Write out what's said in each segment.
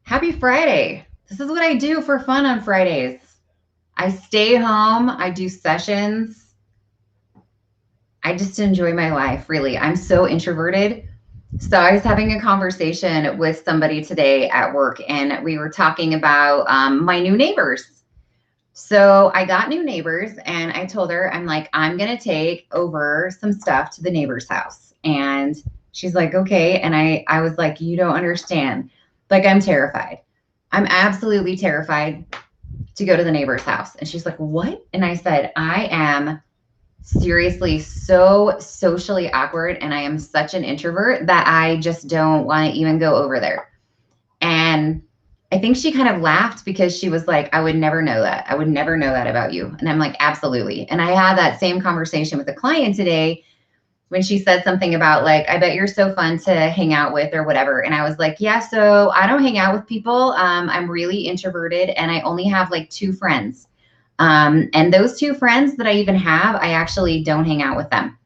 Happy Friday. This is what I do for fun on Fridays. I stay home, I do sessions. I just enjoy my life, really. I'm so introverted. So I was having a conversation with somebody today at work, and we were talking about my new neighbors. So I got new neighbors, and I told her, I'm like, I'm going to take over some stuff to the neighbor's house. And she's like, okay. And I was like, you don't understand. Like, I'm terrified. I'm absolutely terrified to go to the neighbor's house. And she's like, what? And I said, I am seriously so socially awkward and I am such an introvert that I just don't want to even go over there. And I think she kind of laughed because she was like, I would never know that. I would never know that about you. And I'm like, absolutely. And I had that same conversation with a client today when she said something about like, I bet you're so fun to hang out with or whatever. And I was like, yeah, so I don't hang out with people. I'm really introverted and I only have like two friends. And those two friends that I even have, I actually don't hang out with them.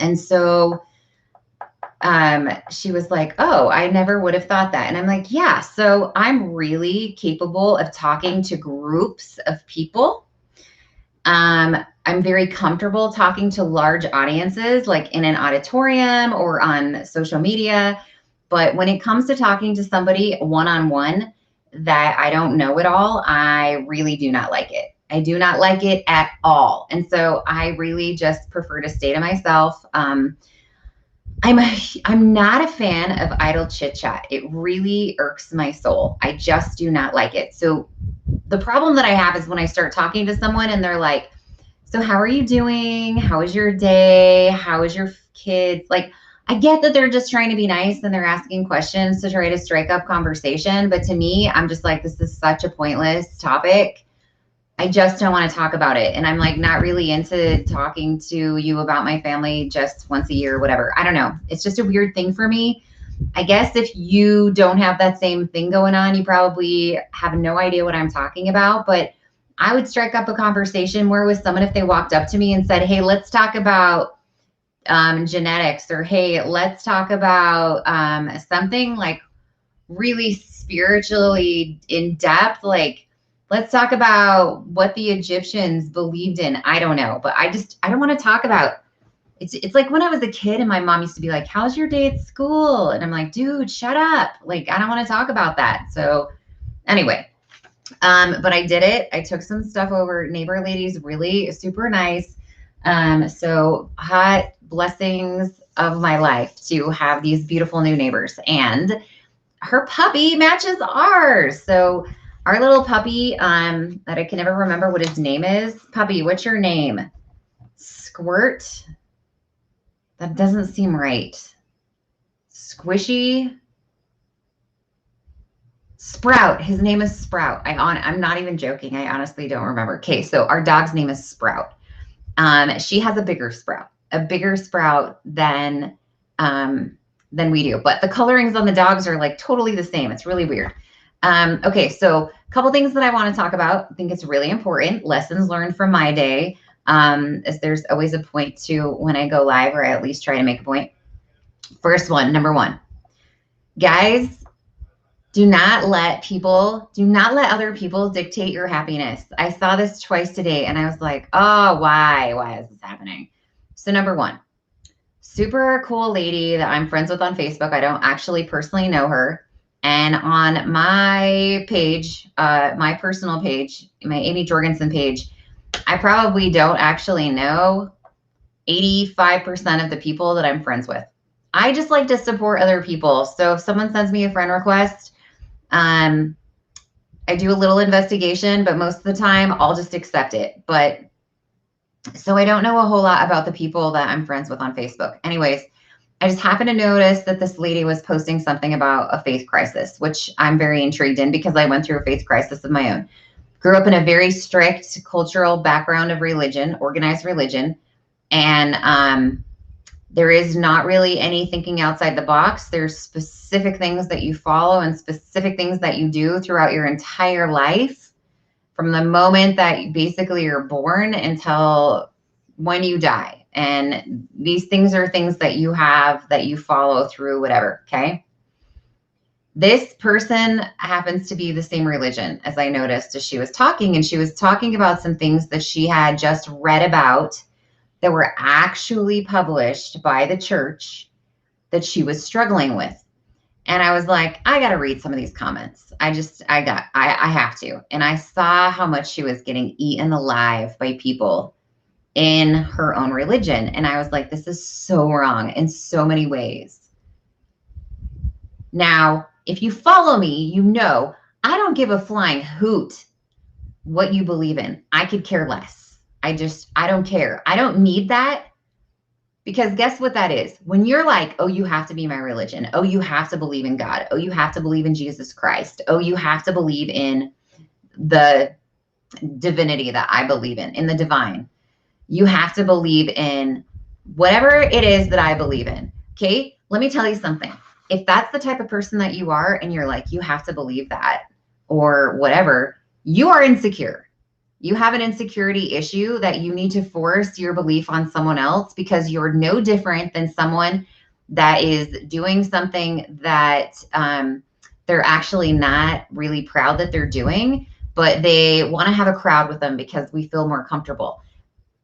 And so she was like, oh, I never would have thought that. And I'm like, yeah, so I'm really capable of talking to groups of people. I'm very comfortable talking to large audiences, like in an auditorium or on social media. But when it comes to talking to somebody one on one that I don't know at all, I really do not like it. I do not like it at all. And so I really just prefer to stay to myself. I'm not a fan of idle chit chat. It really irks my soul. I just do not like it. So the problem that I have is when I start talking to someone and they're like, so how are you doing? How was your day? How is your kids? Like, I get that they're just trying to be nice and they're asking questions to try to strike up conversation. But to me, I'm just like, this is such a pointless topic. I just don't want to talk about it. And I'm like, not really into talking to you about my family just once a year or whatever. I don't know. It's just a weird thing for me. I guess if you don't have that same thing going on, you probably have no idea what I'm talking about. But I would strike up a conversation more with someone if they walked up to me and said, hey, let's talk about genetics, or hey, let's talk about something like really spiritually in depth. Like, let's talk about what the Egyptians believed in. I don't know, but I don't want to talk about it's like when I was a kid and my mom used to be like, how's your day at school? And I'm like, dude, shut up. Like, I don't want to talk about that. So anyway, but I did it. I took some stuff over. Neighbor lady's really super nice. So hot blessings of my life to have these beautiful new neighbors. And her puppy matches ours. So our little puppy, that I can never remember what his name is. Puppy, what's your name? Squirt. That doesn't seem right. Squishy. Sprout. His name is Sprout. I'm not even joking. I honestly don't remember. Okay, so our dog's name is Sprout. She has a bigger sprout than we do. But the colorings on the dogs are like totally the same. It's really weird. Okay, so a couple things that I want to talk about. I think it's really important. Lessons learned from my day. As there's always a point to when I go live, or I at least try to make a point. First one, number one, guys, do not let other people dictate your happiness. I saw this twice today and I was like, oh, why is this happening? So number one, super cool lady that I'm friends with on Facebook. I don't actually personally know her. And on my page, my personal page, my Amy Jorgensen page, I probably don't actually know 85% of the people that I'm friends with. I just like to support other people. So if someone sends me a friend request, I do a little investigation, but most of the time I'll just accept it. But so I don't know a whole lot about the people that I'm friends with on Facebook. Anyways, I just happened to notice that this lady was posting something about a faith crisis, which I'm very intrigued in because I went through a faith crisis of my own. Grew up in a very strict cultural background of religion, organized religion. And there is not really any thinking outside the box. There's specific things that you follow and specific things that you do throughout your entire life, from the moment that basically you're born until when you die. And these things are things that you have, that you follow through, whatever. Okay. This person happens to be the same religion, as I noticed as she was talking, and she was talking about some things that she had just read about that were actually published by the church that she was struggling with. And I was like, I got to read some of these comments. I have to. And I saw how much she was getting eaten alive by people in her own religion. And I was like, this is so wrong in so many ways. Now, if you follow me, you know I don't give a flying hoot what you believe in. I could care less. I don't care. I don't need that. Because guess what that is? When you're like, oh, you have to be my religion. Oh, you have to believe in God. Oh, you have to believe in Jesus Christ. Oh, you have to believe in the divinity that I believe in the divine. You have to believe in whatever it is that I believe in. Okay? Let me tell you something. If that's the type of person that you are and you're like, you have to believe that or whatever, you are insecure. You have an insecurity issue that you need to force your belief on someone else because you're no different than someone that is doing something that they're actually not really proud that they're doing, but they want to have a crowd with them because we feel more comfortable.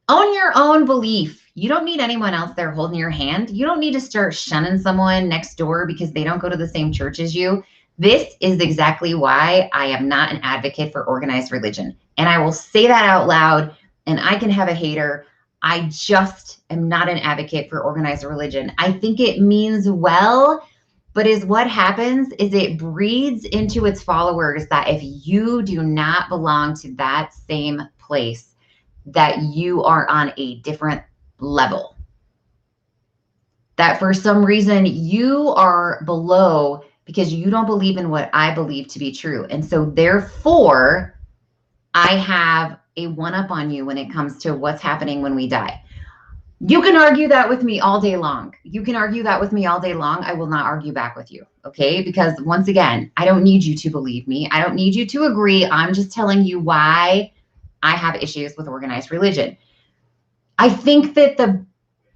Own your own belief. You don't need anyone else there holding your hand. You don't need to start shunning someone next door because they don't go to the same church as you. This is exactly why I am not an advocate for organized religion. And I will say that out loud, and I can have a hater. I just am not an advocate for organized religion. I think it means well, but what happens is it breeds into its followers that if you do not belong to that same place, that you are on a different level. That for some reason you are below because you don't believe in what I believe to be true. And so therefore, I have a one-up on you when it comes to what's happening when we die. You can argue that with me all day long. You can argue that with me all day long. I will not argue back with you, okay? Because once again, I don't need you to believe me. I don't need you to agree. I'm just telling you why I have issues with organized religion. I think that the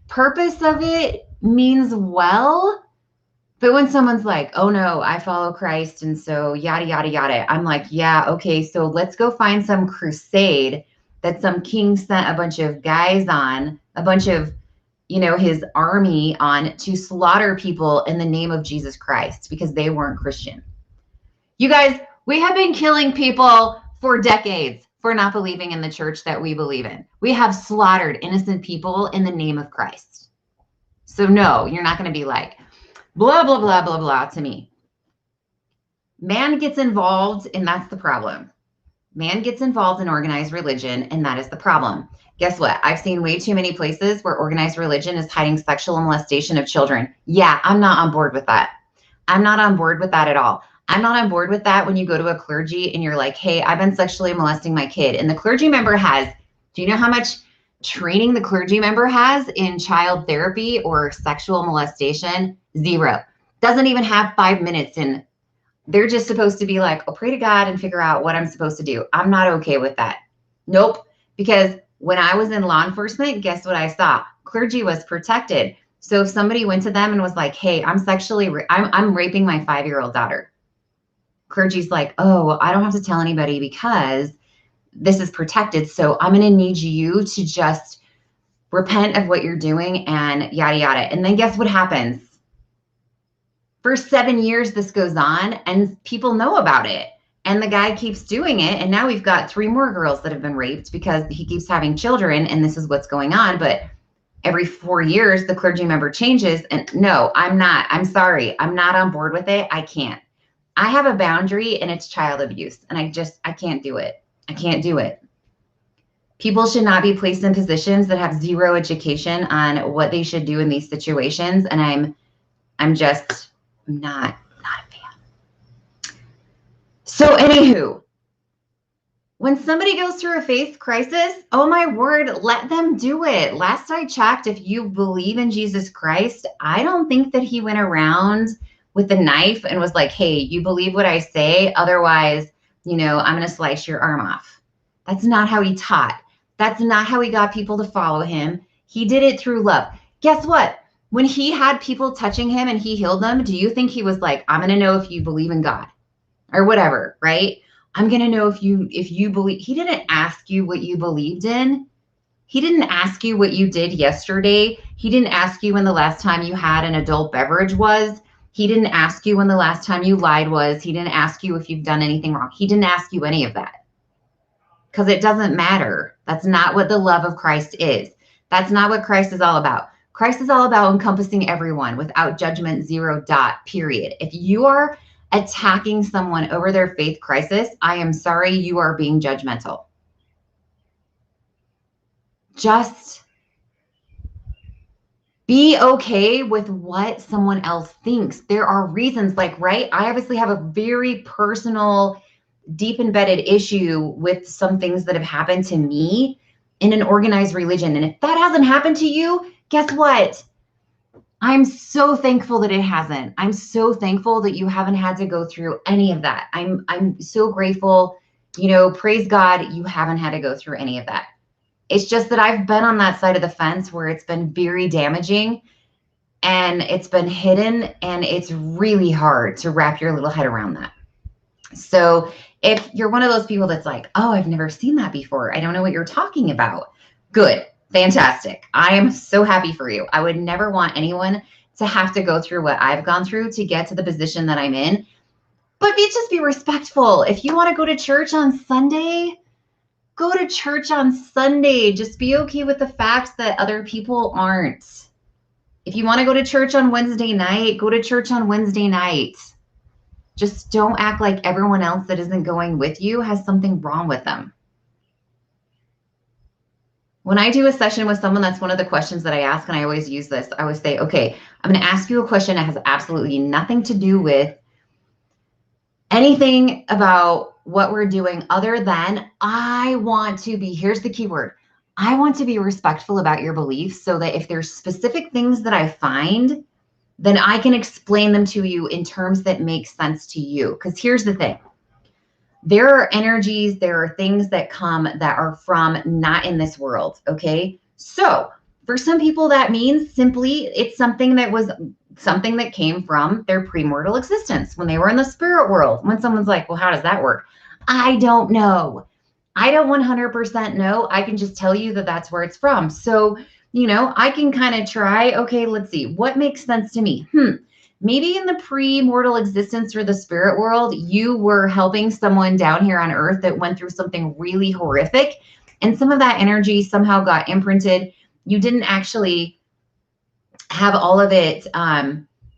purpose of it means well, but when someone's like, oh no, I follow Christ and so yada, yada, yada, I'm like, yeah, okay, so let's go find some crusade that some king sent a bunch of guys on, a bunch of, his army on to slaughter people in the name of Jesus Christ because they weren't Christian. You guys, we have been killing people for decades for not believing in the church that we believe in. We have slaughtered innocent people in the name of Christ. So no, you're not going to be like, blah, blah, blah, blah, blah to me. Man gets involved, and that's the problem. Man gets involved in organized religion, and that is the problem. Guess what? I've seen way too many places where organized religion is hiding sexual molestation of children. Yeah, I'm not on board with that. I'm not on board with that at all. I'm not on board with that when you go to a clergy and you're like, hey, I've been sexually molesting my kid. And the clergy member do you know how much training the clergy member has in child therapy or sexual molestation? 0. Doesn't even have 5 minutes in. They're just supposed to be like, oh, pray to God and figure out what I'm supposed to do. I'm not okay with that. Nope. Because when I was in law enforcement, guess what I saw? Clergy was protected. So if somebody went to them and was like, hey, I'm raping my 5-year-old daughter. Clergy's like, oh, I don't have to tell anybody because this is protected. So I'm going to need you to just repent of what you're doing and yada, yada. And then guess what happens? For 7 years, this goes on and people know about it. And the guy keeps doing it. And now we've got 3 more girls that have been raped because he keeps having children and this is what's going on. But every 4 years, the clergy member changes. And no, I'm not. I'm sorry. I'm not on board with it. I can't. I have a boundary and it's child abuse. And I can't do it. I can't do it. People should not be placed in positions that have 0 education on what they should do in these situations. And I'm not a fan. So anywho, when somebody goes through a faith crisis, oh my word, let them do it. Last I checked, if you believe in Jesus Christ, I don't think that he went around with a knife and was like, hey, you believe what I say? Otherwise, I'm going to slice your arm off. That's not how he taught. That's not how he got people to follow him. He did it through love. Guess what? When he had people touching him and he healed them, do you think he was like, I'm going to know if you believe in God or whatever, right? I'm going to know if you believe. He didn't ask you what you believed in. He didn't ask you what you did yesterday. He didn't ask you when the last time you had an adult beverage was. He didn't ask you when the last time you lied was. He didn't ask you if you've done anything wrong. He didn't ask you any of that because it doesn't matter. That's not what the love of Christ is. That's not what Christ is all about. Christ is all about encompassing everyone without judgment, zero dot, period. If you are attacking someone over their faith crisis, I am sorry, you are being judgmental. Just be okay with what someone else thinks. There are reasons, like, right? I obviously have a very personal, deep embedded issue with some things that have happened to me in an organized religion. And if that hasn't happened to you, guess what? I'm so thankful that it hasn't. I'm so thankful that you haven't had to go through any of that. I'm so grateful, praise God, you haven't had to go through any of that. It's just that I've been on that side of the fence where it's been very damaging and it's been hidden, and it's really hard to wrap your little head around that. So if you're one of those people that's like, oh, I've never seen that before, I don't know what you're talking about. Good. Fantastic. I am so happy for you. I would never want anyone to have to go through what I've gone through to get to the position that I'm in. But just be respectful. If you want to go to church on Sunday, go to church on Sunday. Just be okay with the fact that other people aren't. If you want to go to church on Wednesday night, go to church on Wednesday night. Just don't act like everyone else that isn't going with you has something wrong with them. When I do a session with someone, that's one of the questions that I ask, and I always use this. I always say, okay, I'm going to ask you a question that has absolutely nothing to do with anything about what we're doing other than I want to be, here's the key word, I want to be respectful about your beliefs so that if there's specific things that I find, then I can explain them to you in terms that make sense to you. Because here's the thing. There are energies, there are things that come that are from not in this world, okay? So for some people, that means simply it's something that came from their premortal existence when they were in the spirit world. When someone's like, well, how does that work? I don't know. I don't 100% know. I can just tell you that that's where it's from. So, I can kind of try, okay, let's see, what makes sense to me? Maybe in the pre-mortal existence or the spirit world, you were helping someone down here on earth that went through something really horrific, and some of that energy somehow got imprinted. You didn't actually have all of it,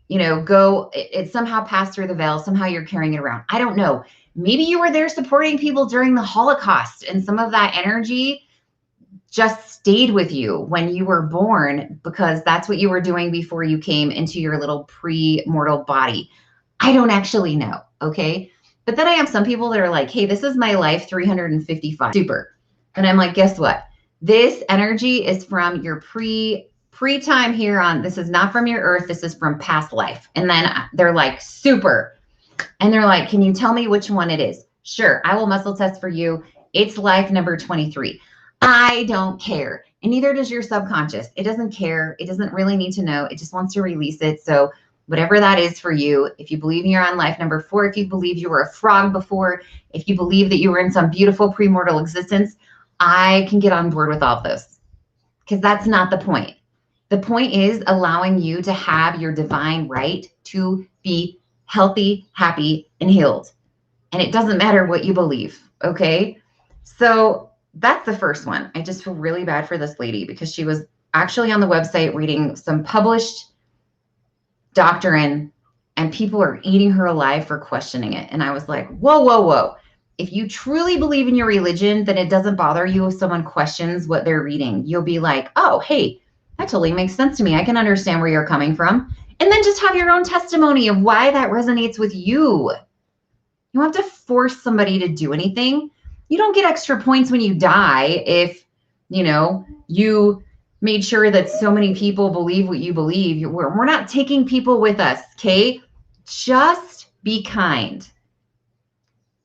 it somehow passed through the veil. Somehow you're carrying it around. I don't know. Maybe you were there supporting people during the Holocaust, and some of that energy just stayed with you when you were born because that's what you were doing before you came into your little pre-mortal body. I don't actually know, okay? But then I have some people that are like, hey, this is my life 355. Super. And I'm like, guess what? This energy is from your pre-time here on. This is not from your earth. This is from past life. And then they're like, super. And they're like, can you tell me which one it is? Sure, I will muscle test for you. It's life number 23. I don't care. And neither does your subconscious. It doesn't care. It doesn't really need to know. It just wants to release it. So whatever that is for you, if you believe you're on life number 4, if you believe you were a frog before, if you believe that you were in some beautiful premortal existence, I can get on board with all of those because that's not the point. The point is allowing you to have your divine right to be healthy, happy, and healed. And it doesn't matter what you believe, okay? So that's the first one. I just feel really bad for this lady because she was actually on the website reading some published doctrine and people are eating her alive for questioning it. And I was like, whoa, whoa, whoa. If you truly believe in your religion, then it doesn't bother you if someone questions what they're reading. You'll be like, oh, hey, that totally makes sense to me. I can understand where you're coming from. And then just have your own testimony of why that resonates with you. You don't have to force somebody to do anything. You don't get extra points when you die if, you made sure that so many people believe what you believe. We're not taking people with us, okay? Just be kind.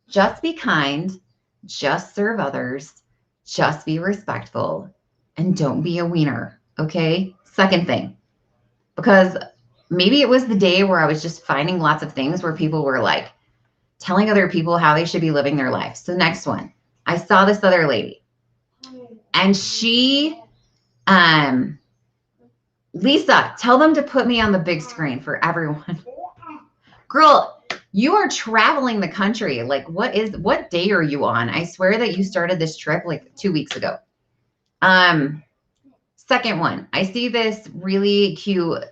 Just be kind. Just serve others. Just be respectful. And don't be a wiener, okay? Second thing, because maybe it was the day where I was just finding lots of things where people were like telling other people how they should be living their life. So next one, I saw this other lady and she, Lisa, tell them to put me on the big screen for everyone. Girl, you are traveling the country. Like, what day are you on? I swear that you started this trip like 2 weeks ago. Second one, I see this really cute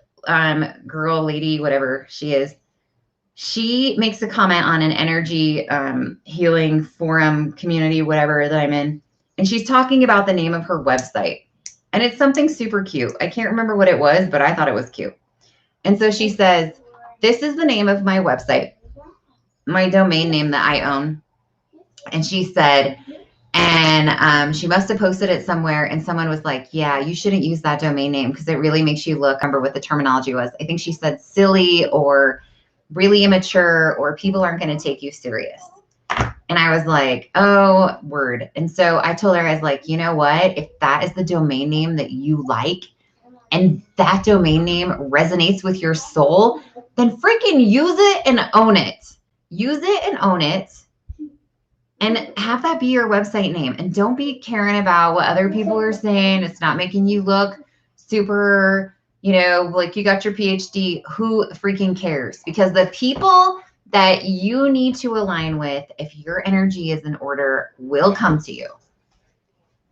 girl, lady, whatever she is. She makes a comment on an energy healing forum community, whatever that I'm in. And she's talking about the name of her website. And it's something super cute. I can't remember what it was, but I thought it was cute. And so she says, this is the name of my website, my domain name that I own. And she said, and she must have posted it somewhere. And someone was like, yeah, you shouldn't use that domain name because it really makes you look, I remember what the terminology was. I think she said silly or really immature, or people aren't going to take you serious. And I was like, oh, word. And so I told her, I was like, you know what? If that is the domain name that you like, and that domain name resonates with your soul, then freaking use it and own it. Use it and own it. And have that be your website name. And don't be caring about what other people are saying. It's not making you look super, you know, like you got your PhD. Who freaking cares? Because the people that you need to align with, if your energy is in order, will come to you.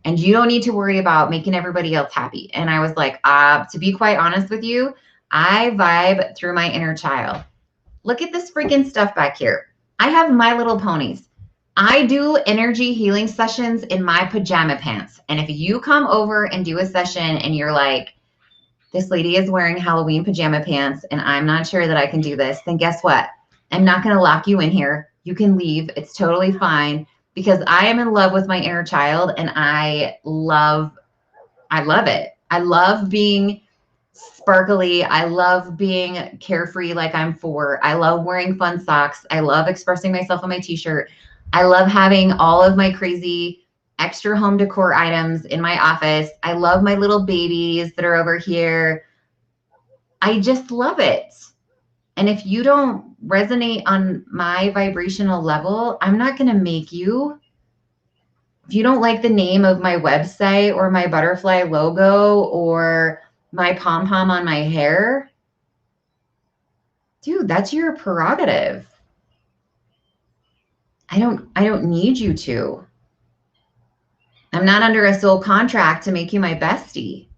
And you don't need to worry about making everybody else happy. And I was like, to be quite honest with you, I vibe through my inner child. Look at this freaking stuff back here. I have My Little Ponies. I do energy healing sessions in my pajama pants. And if you come over and do a session and you're like, this lady is wearing Halloween pajama pants and I'm not sure that I can do this, then guess what? I'm not going to lock you in here. You can leave. It's totally fine because I am in love with my inner child and I love it. I love being sparkly. I love being carefree like I'm 4. I love wearing fun socks. I love expressing myself on my t-shirt. I love having all of my crazy extra home decor items in my office. I love my little babies that are over here. I just love it. And if you don't resonate on my vibrational level, I'm not going to make you. If you don't like the name of my website or my butterfly logo or my pom-pom on my hair, dude, that's your prerogative. I don't need you to. I'm not under a soul contract to make you my bestie.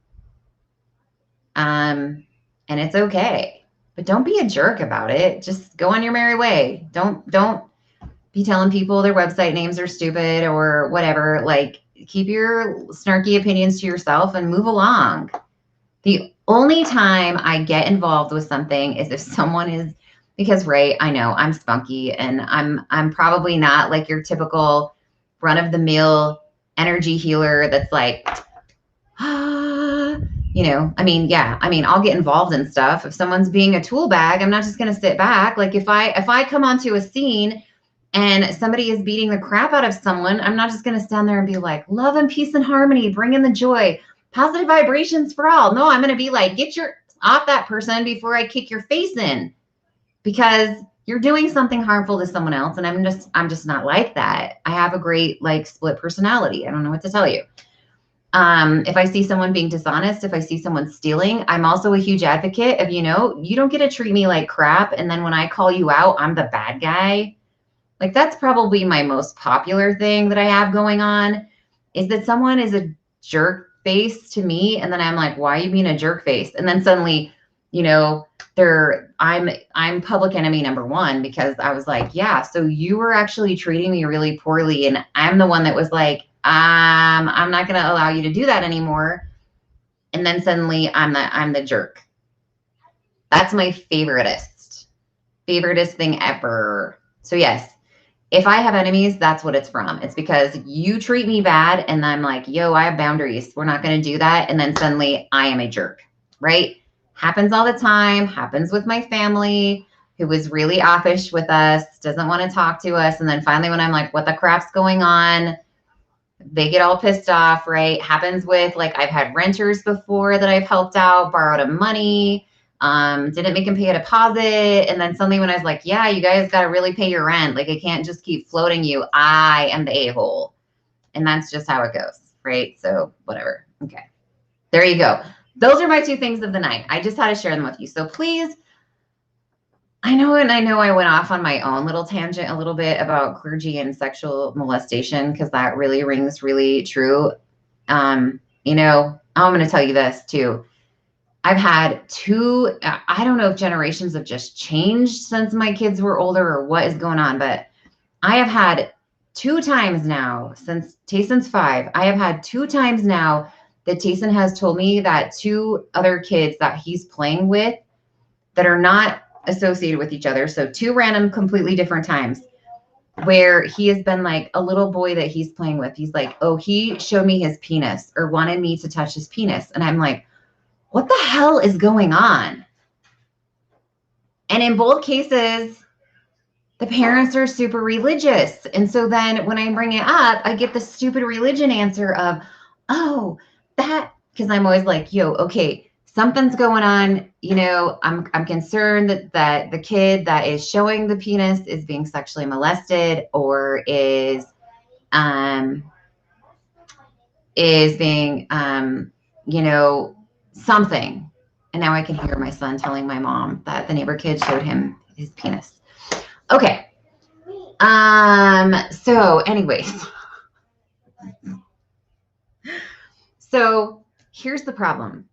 And it's okay. But don't be a jerk about it. Just go on your merry way. Don't be telling people their website names are stupid or whatever. Like, keep your snarky opinions to yourself and move along. The only time I get involved with something is if someone is, because Ray, I know I'm spunky and I'm probably not like your typical run-of-the-mill energy healer that's like, you know, I mean, yeah, I mean, I'll get involved in stuff. If someone's being a tool bag, I'm not just going to sit back. Like if I come onto a scene and somebody is beating the crap out of someone, I'm not just going to stand there and be like, love and peace and harmony, bring in the joy, positive vibrations for all. No, I'm going to be like, get your off that person before I kick your face in, because you're doing something harmful to someone else. And I'm just not like that. I have a great like split personality. I don't know what to tell you. If I see someone being dishonest, if I see someone stealing, I'm also a huge advocate of, you know, you don't get to treat me like crap. And then when I call you out, I'm the bad guy. Like that's probably my most popular thing that I have going on, is that someone is a jerk face to me. And then I'm like, why are you being a jerk face? And then suddenly, you know, I'm public enemy number 1, because I was like, yeah, so you were actually treating me really poorly. And I'm the one that was like, I'm not going to allow you to do that anymore. And then suddenly I'm the jerk. That's my favoritist thing ever. So yes, if I have enemies, that's what it's from. It's because you treat me bad and I'm like, yo, I have boundaries. We're not going to do that. And then suddenly I am a jerk, right? Happens all the time. Happens with my family, who was really offish with us, doesn't want to talk to us. And then finally when I'm like, what the crap's going on? They get all pissed off, right? Happens with, like, I've had renters before that I've helped out, borrowed them money. Didn't make him pay a deposit. And then suddenly when I was like, yeah, you guys got to really pay your rent. Like I can't just keep floating you. I am the a-hole. And that's just how it goes. Right. So whatever. Okay. There you go. Those are my 2 things of the night. I just had to share them with you. So please, I know I went off on my own little tangent a little bit about clergy and sexual molestation because that really rings really true. I'm going to tell you this too. I've had 2, I don't know if generations have just changed since my kids were older or what is going on, but I have had 2 times now since Tayson's 5. I have had 2 times now that Tayson has told me that 2 other kids that he's playing with that are not associated with each other. So 2 random, completely different times where he has been like a little boy that he's playing with. He's like, oh, he showed me his penis or wanted me to touch his penis. And I'm like, what the hell is going on? And in both cases, the parents are super religious. And so then when I bring it up, I get the stupid religion answer of, oh, that, because I'm always like, yo, okay, something's going on. I'm concerned that the kid that is showing the penis is being sexually molested or is being, something. And now I can hear my son telling my mom that the neighbor kid showed him his penis. Okay. So anyways, so here's the problem.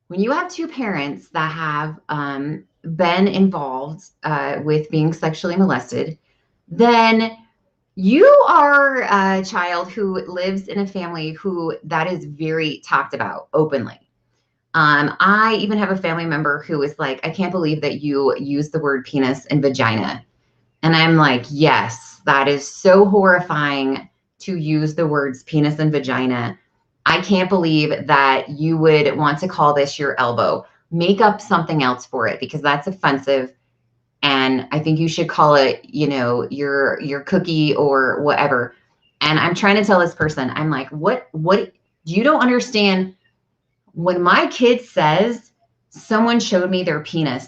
When you have 2 parents that have been involved with being sexually molested, then you are a child who lives in a family who that is very talked about openly. I even have a family member who is like, I can't believe that you use the word penis and vagina. And I'm like, yes, that is so horrifying to use the words penis and vagina. I can't believe that you would want to call this your elbow. Make up something else for it because that's offensive. And I think you should call it, your cookie or whatever. And I'm trying to tell this person, I'm like, what, you don't understand. When my kid says someone showed me their penis,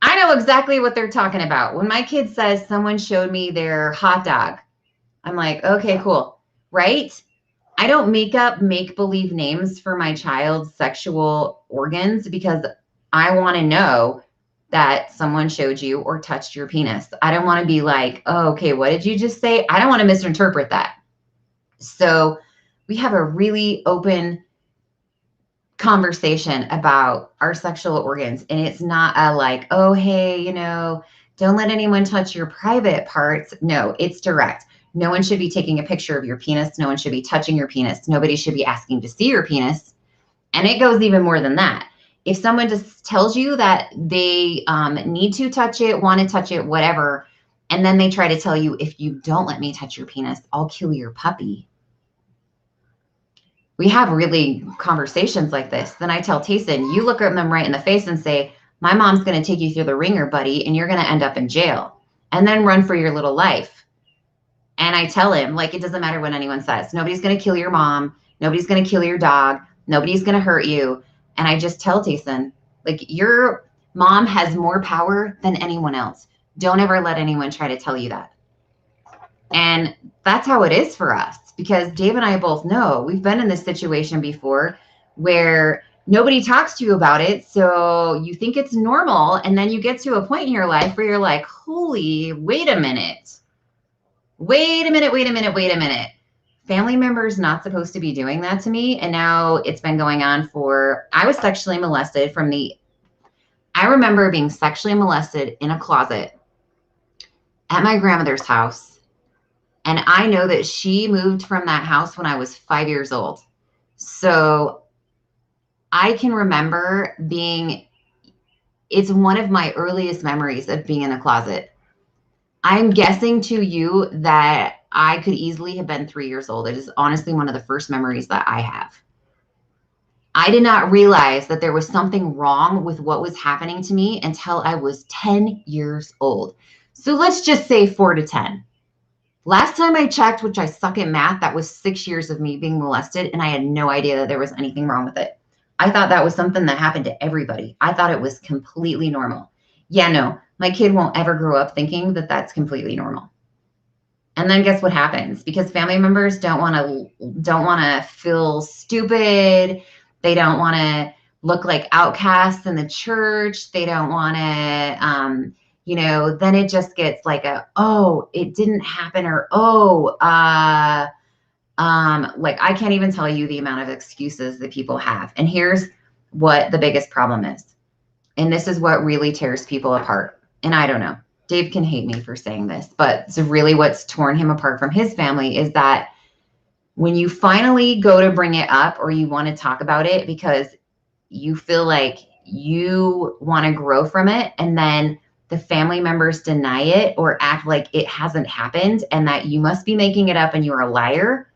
I know exactly what they're talking about. When my kid says someone showed me their hot dog, I'm like, okay, cool. Right? I don't make believe names for my child's sexual organs because I want to know that someone showed you or touched your penis. I don't want to be like, oh, okay, what did you just say? I don't want to misinterpret that. So we have a really open conversation about our sexual organs. And it's not a like, oh, hey, don't let anyone touch your private parts. No, it's direct. No one should be taking a picture of your penis. No one should be touching your penis. Nobody should be asking to see your penis. And it goes even more than that. If someone just tells you that they need to touch it, want to touch it, whatever, and then they try to tell you, if you don't let me touch your penis, I'll kill your puppy. We have really conversations like this. Then I tell Tayson, you look at them right in the face and say, my mom's going to take you through the ringer, buddy, and you're going to end up in jail and then run for your little life. And I tell him, like, it doesn't matter what anyone says. Nobody's going to kill your mom. Nobody's going to kill your dog. Nobody's going to hurt you. And I just tell Tayson, like, your mom has more power than anyone else. Don't ever let anyone try to tell you that. And that's how it is for us. Because Dave and I both know we've been in this situation before where nobody talks to you about it. So you think it's normal. And then you get to a point in your life where you're like, holy, wait a minute. Family members not supposed to be doing that to me. And now it's been going on I was sexually molested I remember being sexually molested in a closet at my grandmother's house. And I know that she moved from that house when I was 5 years old. So I can remember it's one of my earliest memories of being in a closet. I'm guessing to you that I could easily have been 3 years old. It is honestly one of the first memories that I have. I did not realize that there was something wrong with what was happening to me until I was 10 years old. So let's just say 4 to 10. Last time I checked, which I suck at math, that was 6 years of me being molested, and I had no idea that there was anything wrong with it. I thought that was something that happened to everybody. I thought it was completely normal. Yeah, no, my kid won't ever grow up thinking that that's completely normal. And then guess what happens? Because family members don't want to feel stupid. They don't want to look like outcasts in the church. They don't want to, then it just gets like oh, it didn't happen, or, oh, like I can't even tell you the amount of excuses that people have. And here's what the biggest problem is. And this is what really tears people apart. And I don't know, Dave can hate me for saying this, but it's really what's torn him apart from his family is that when you finally go to bring it up or you want to talk about it because you feel like you want to grow from it, and then the family members deny it or act like it hasn't happened and that you must be making it up and you're a liar,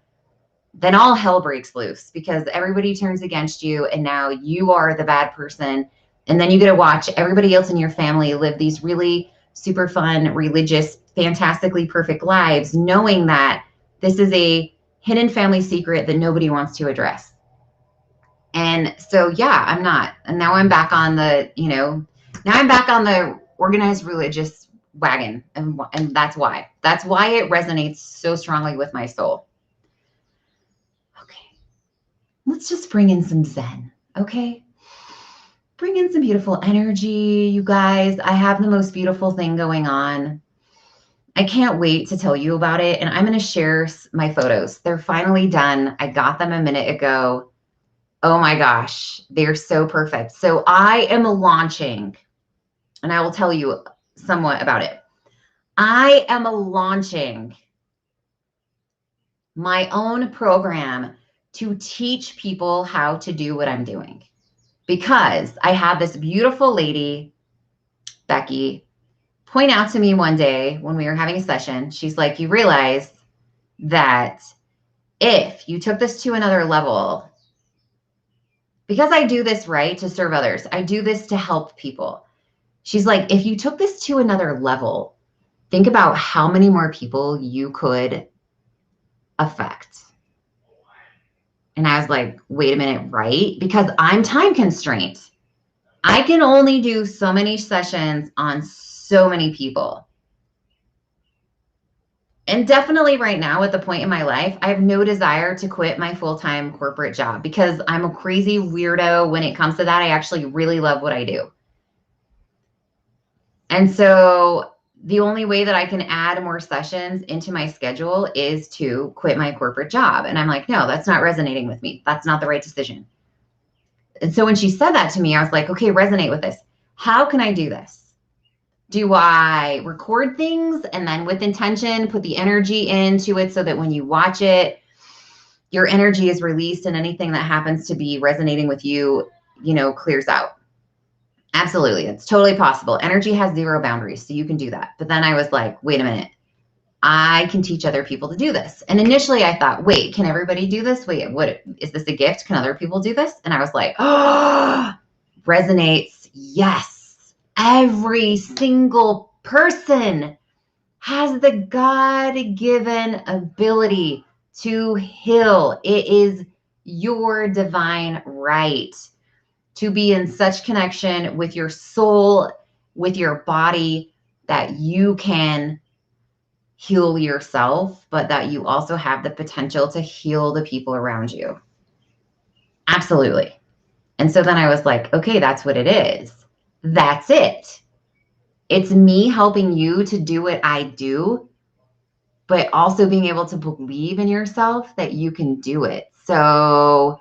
then all hell breaks loose because everybody turns against you and now you are the bad person. And then you get to watch everybody else in your family live these really super fun, religious, fantastically perfect lives, knowing that this is a hidden family secret that nobody wants to address. And so, yeah, I'm not. And now I'm back on the, now I'm back on the organized religious wagon. And that's why. That's why it resonates so strongly with my soul. Okay. Let's just bring in some Zen. Okay. Bring in some beautiful energy, you guys. I have the most beautiful thing going on. I can't wait to tell you about it. And I'm going to share my photos. They're finally done. I got them a minute ago. Oh my gosh, they're so perfect. So I am launching, and I will tell you somewhat about it. I am launching my own program to teach people how to do what I'm doing. Because I had this beautiful lady, Becky, point out to me one day when we were having a session. She's like, you realize that if you took this to another level, because I do this, right, to serve others, I do this to help people. She's like, if you took this to another level, think about how many more people you could affect. And I was like, wait a minute, right? Because I'm time constrained. I can only do so many sessions on so many people. And definitely right now at the point in my life, I have no desire to quit my full-time corporate job because I'm a crazy weirdo when it comes to that. I actually really love what I do. And so the only way that I can add more sessions into my schedule is to quit my corporate job. And I'm like, no, that's not resonating with me. That's not the right decision. And so when she said that to me, I was like, okay, resonate with this. How can I do this? Do I record things and then with intention put the energy into it so that when you watch it, your energy is released and anything that happens to be resonating with you, clears out? Absolutely. It's totally possible. Energy has zero boundaries, so you can do that. But then I was like, wait a minute. I can teach other people to do this. And initially I thought, wait, can everybody do this? Wait, what is this a gift? Can other people do this? And I was like, oh, resonates. Yes. Every single person has the God-given ability to heal. It is your divine right to be in such connection with your soul, with your body, that you can heal yourself, but that you also have the potential to heal the people around you. Absolutely. And so then I was like, okay, that's what it is. That's it. It's me helping you to do what I do, but also being able to believe in yourself that you can do it. So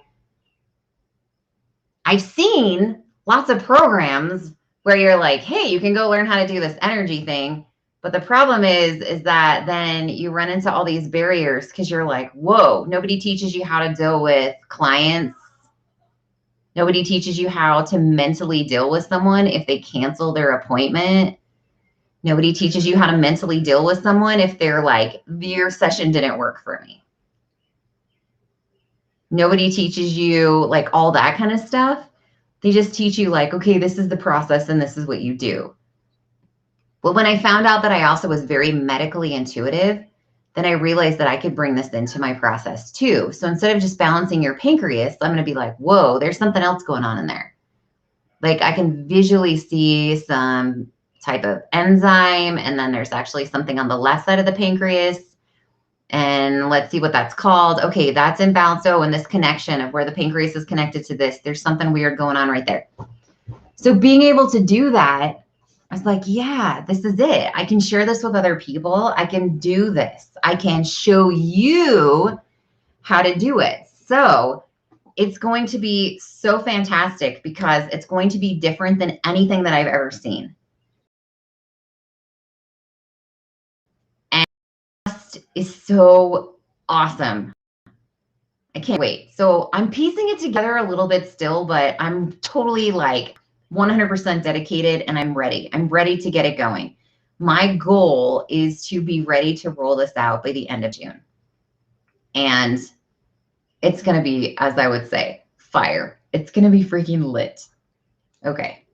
I've seen lots of programs where you're like, hey, you can go learn how to do this energy thing. But the problem is that then you run into all these barriers because you're like, whoa, nobody teaches you how to deal with clients. Nobody teaches you how to mentally deal with someone if they cancel their appointment. Nobody teaches you how to mentally deal with someone if they're like, your session didn't work for me. Nobody teaches you like all that kind of stuff. They just teach you like, okay, this is the process and this is what you do. But when I found out that I also was very medically intuitive, then I realized that I could bring this into my process too. So instead of just balancing your pancreas, I'm going to be like, whoa, there's something else going on in there. Like I can visually see some type of enzyme, and then there's actually something on the left side of the pancreas. And let's see what that's called. Okay, that's imbalance. Oh, and this connection of where the pancreas is connected to this, there's something weird going on right there. So being able to do that, I was like, yeah, this is it. I can share this with other people. I can do this. I can show you how to do it. So it's going to be so fantastic because it's going to be different than anything that I've ever seen. And it is so awesome. I can't wait. So I'm piecing it together a little bit still, but I'm totally like 100% dedicated and I'm ready. I'm ready to get it going. My goal is to be ready to roll this out by the end of June. And it's going to be, as I would say, fire. It's going to be freaking lit. Okay.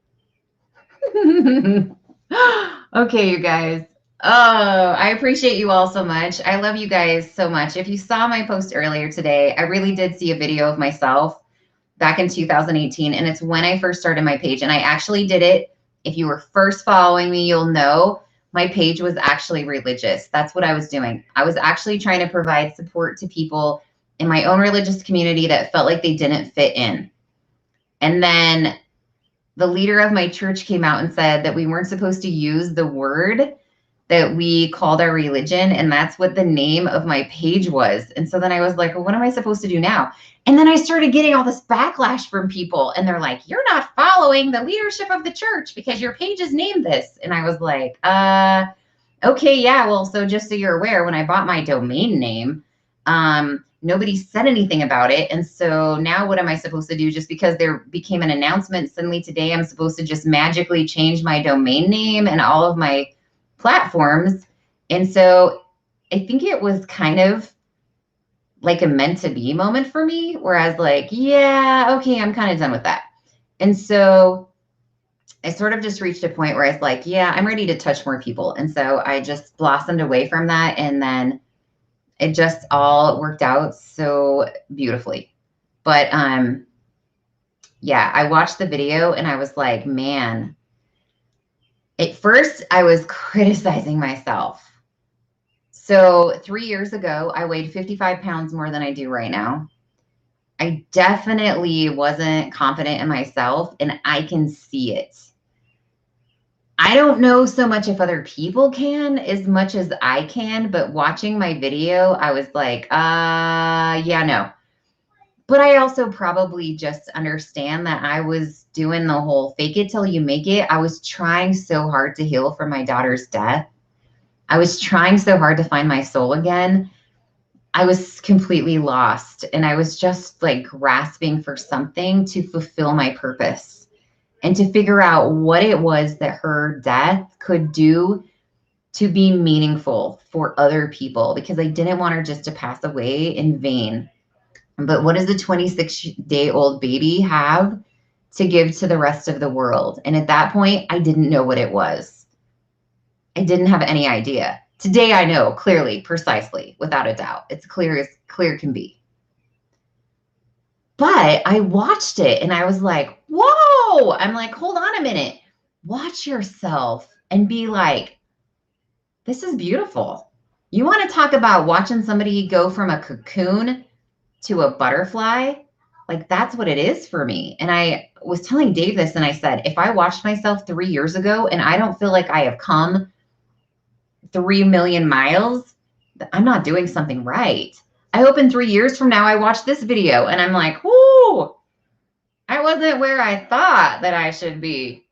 Okay, you guys. Oh, I appreciate you all so much. I love you guys so much. If you saw my post earlier today, I really did see a video of myself back in 2018, and it's when I first started my page. And I actually did it. If you were first following me, you'll know my page was actually religious. That's what I was doing. I was actually trying to provide support to people in my own religious community that felt like they didn't fit in. And then the leader of my church came out and said that we weren't supposed to use the word that we called our religion, and that's what the name of my page was. And so then I was like, well, what am I supposed to do now? And then I started getting all this backlash from people, and they're like, you're not following the leadership of the church because your page is named this. And I was like, okay, yeah, well, so just so you're aware, when I bought my domain name, nobody said anything about it. And so now what am I supposed to do? Just because there became an announcement suddenly today, I'm supposed to just magically change my domain name and all of my platforms. And so I think it was kind of like a meant to be moment for me, where I was like, yeah, okay, I'm kind of done with that. And so I sort of just reached a point where I was like, yeah, I'm ready to touch more people. And so I just blossomed away from that. And then it just all worked out so beautifully. But yeah, I watched the video and I was like, man, at first I was criticizing myself. So 3 years ago, I weighed 55 pounds more than I do right now. I definitely wasn't confident in myself, and I can see it. I don't know so much if other people can as much as I can, but watching my video, I was like, yeah, no. But I also probably just understand that I was doing the whole fake it till you make it. I was trying so hard to heal from my daughter's death. I was trying so hard to find my soul again. I was completely lost, and I was just like grasping for something to fulfill my purpose and to figure out what it was that her death could do to be meaningful for other people, because I didn't want her just to pass away in vain. But what does a 26-day-old baby have to give to the rest of the world? And at that point, I didn't know what it was. I didn't have any idea. Today, I know clearly, precisely, without a doubt. It's clear as clear can be. But I watched it and I was like, whoa, I'm like, hold on a minute. Watch yourself and be like, this is beautiful. You want to talk about watching somebody go from a cocoon to a butterfly? Like, that's what it is for me. And I was telling Dave this, and I said, if I watched myself 3 years ago and I don't feel like I have come 3 million miles, I'm not doing something right. I hope in 3 years from now, I watch this video and I'm like, whoo, I wasn't where I thought that I should be.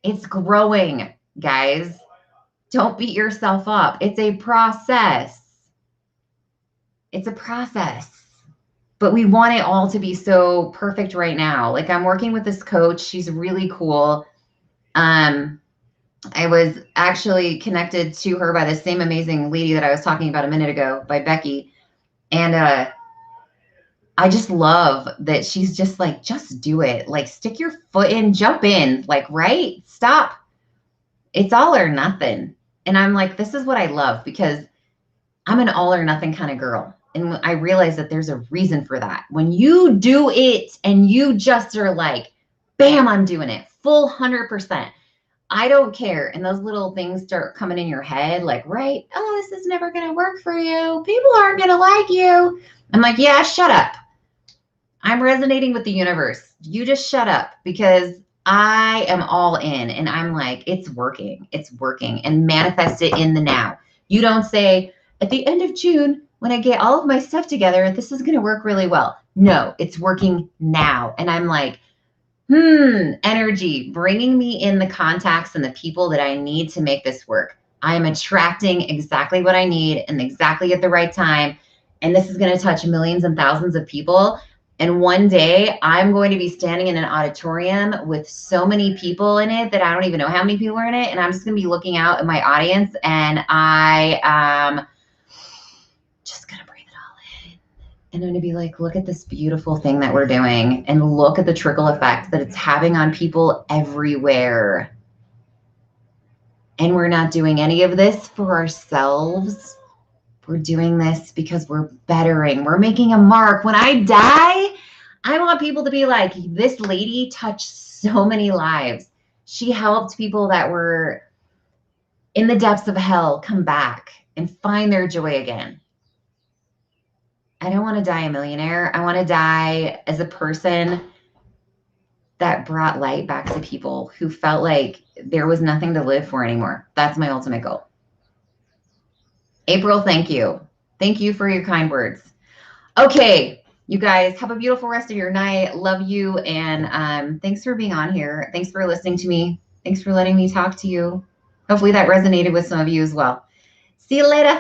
It's growing, guys. Don't beat yourself up. It's a process. It's a process. But we want it all to be so perfect right now. Like, I'm working with this coach. She's really cool. I was actually connected to her by the same amazing lady that I was talking about a minute ago, by Becky. And I just love that she's just like, just do it. Like, stick your foot in, jump in, like, right? Stop. It's all or nothing. And I'm like, this is what I love, because I'm an all or nothing kind of girl. And I realize that there's a reason for that. When you do it and you just are like, bam, I'm doing it full 100%. I don't care. And those little things start coming in your head like, right? Oh, this is never going to work for you. People aren't going to like you. I'm like, yeah, shut up. I'm resonating with the universe. You just shut up because I am all in and I'm like, it's working. It's working and manifest it in the now. You don't say at the end of June, when I get all of my stuff together, this is going to work really well. No, it's working now. And I'm like, energy, bringing me in the contacts and the people that I need to make this work. I am attracting exactly what I need and exactly at the right time. And this is going to touch millions and thousands of people. And one day I'm going to be standing in an auditorium with so many people in it that I don't even know how many people are in it. And I'm just going to be looking out at my audience and I am just going to breathe it all in. And I'm going to be like, look at this beautiful thing that we're doing and look at the trickle effect that it's having on people everywhere. And we're not doing any of this for ourselves. We're doing this because we're bettering. We're making a mark. When I die, I want people to be like, this lady touched so many lives. She helped people that were in the depths of hell come back and find their joy again. I don't want to die a millionaire. I want to die as a person that brought light back to people who felt like there was nothing to live for anymore. That's my ultimate goal. April, thank you. Thank you for your kind words. Okay, you guys have a beautiful rest of your night. Love you. And thanks for being on here. Thanks for listening to me. Thanks for letting me talk to you. Hopefully that resonated with some of you as well. See you later.